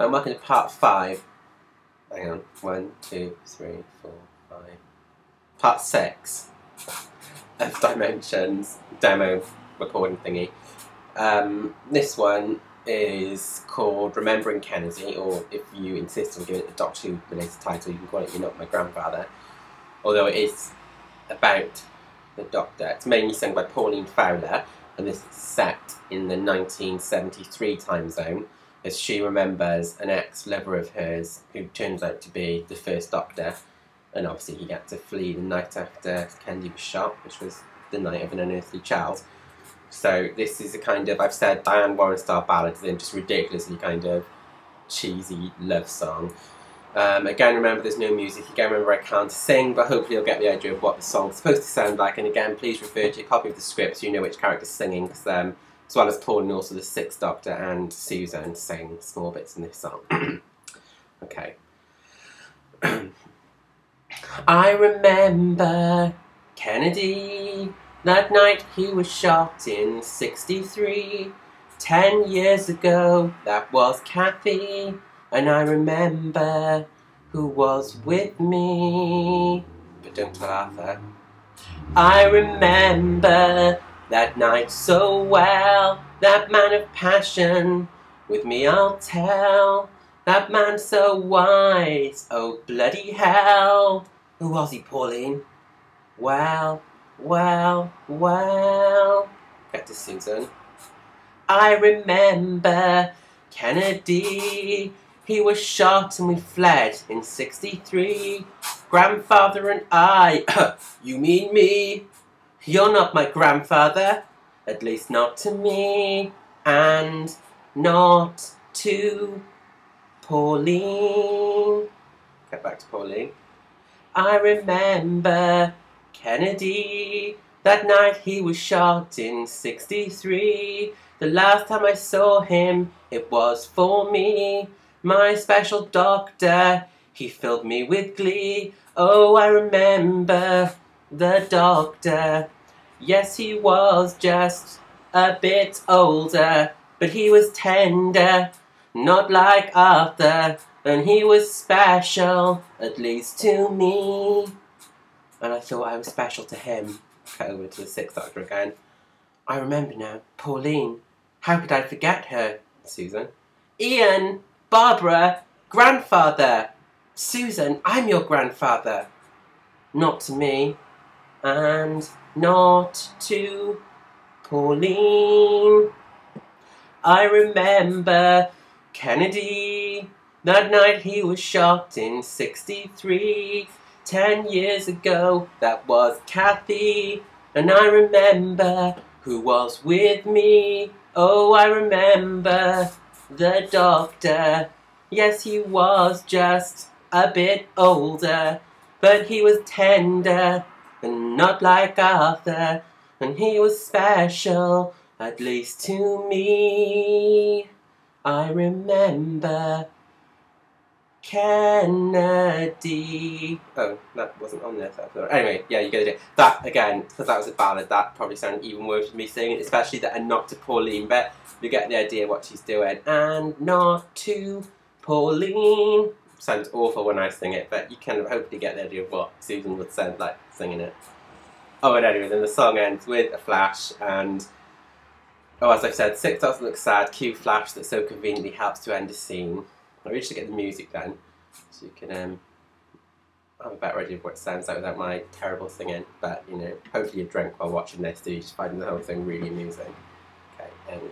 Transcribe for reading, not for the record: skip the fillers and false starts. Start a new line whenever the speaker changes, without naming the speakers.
I'm working to part 5. Hang on. 1, 2, 3, 4, 5. Part 6 of Dimensions demo recording thingy. This one is called Remembering Kennedy, or if you insist on giving it a Doctor Who related title, you can call it You're Not My Grandfather. Although it is about the Doctor. It's mainly sung by Pauline Fowler, and this is set in the 1973 time zone, as she remembers an ex-lover of hers who turns out to be the first Doctor, and obviously he had to flee the night after Kennedy was shot, which was the night of an unearthly child. So this is a kind of, I've said Diane Warren style ballad, then just ridiculously kind of cheesy love song. Again, remember there's no music. Again, remember I can't sing, but hopefully you'll get the idea of what the song's supposed to sound like. And again, please refer to a copy of the script so you know which character's singing, because as well as Paul and also the Sixth Doctor and Susan sing small bits in this song. Okay. I remember Kennedy, that night he was shot in '63. 10 years ago, that was Kathy. And I remember who was with me. But don't tell Arthur. I remember that night so well. That man of passion, with me I'll tell. That man so wise, oh bloody hell. Who was he, Pauline? Well. Get to Susan. I remember Kennedy. He was shot and we fled in '63. Grandfather and I, you mean me? You're not my grandfather, at least not to me, and not to Pauline. Get back to Pauline. I remember Kennedy. That night he was shot in '63. The last time I saw him, it was for me. My special doctor, he filled me with glee. Oh, I remember the Doctor. Yes, he was just a bit older, but he was tender, not like Arthur, and he was special, at least to me. And I thought I was special to him. Cut over to the Sixth Doctor again. I remember now, Pauline. How could I forget her? Susan. Ian! Barbara! Grandfather! Susan, I'm your grandfather. Not to me. And not to Pauline. I remember Kennedy. That night he was shot in '63. 10 years ago, that was Kathy. And I remember who was with me. Oh, I remember the Doctor. Yes, he was just a bit older, but he was tender and not like Arthur, and he was special, at least to me. I remember Kennedy. Oh, that wasn't on there. Anyway, yeah, you get it. That, again, because that was a ballad, that probably sounded even worse than me singing, especially that and not to Pauline, but you get the idea what she's doing. And not to Pauline. Sounds awful when I sing it, but you can hopefully get the idea of what Susan would sound like singing it. Oh, and anyway, then the song ends with a flash, and oh, as I've said, Sixth Doctor looks sad, cue flash that so conveniently helps to end a scene. I really should get the music down, so you can have a better idea of what it sounds like without my terrible singing. But, you know, hopefully you drink while watching this, so you're just finding the whole thing really amusing. Okay, end.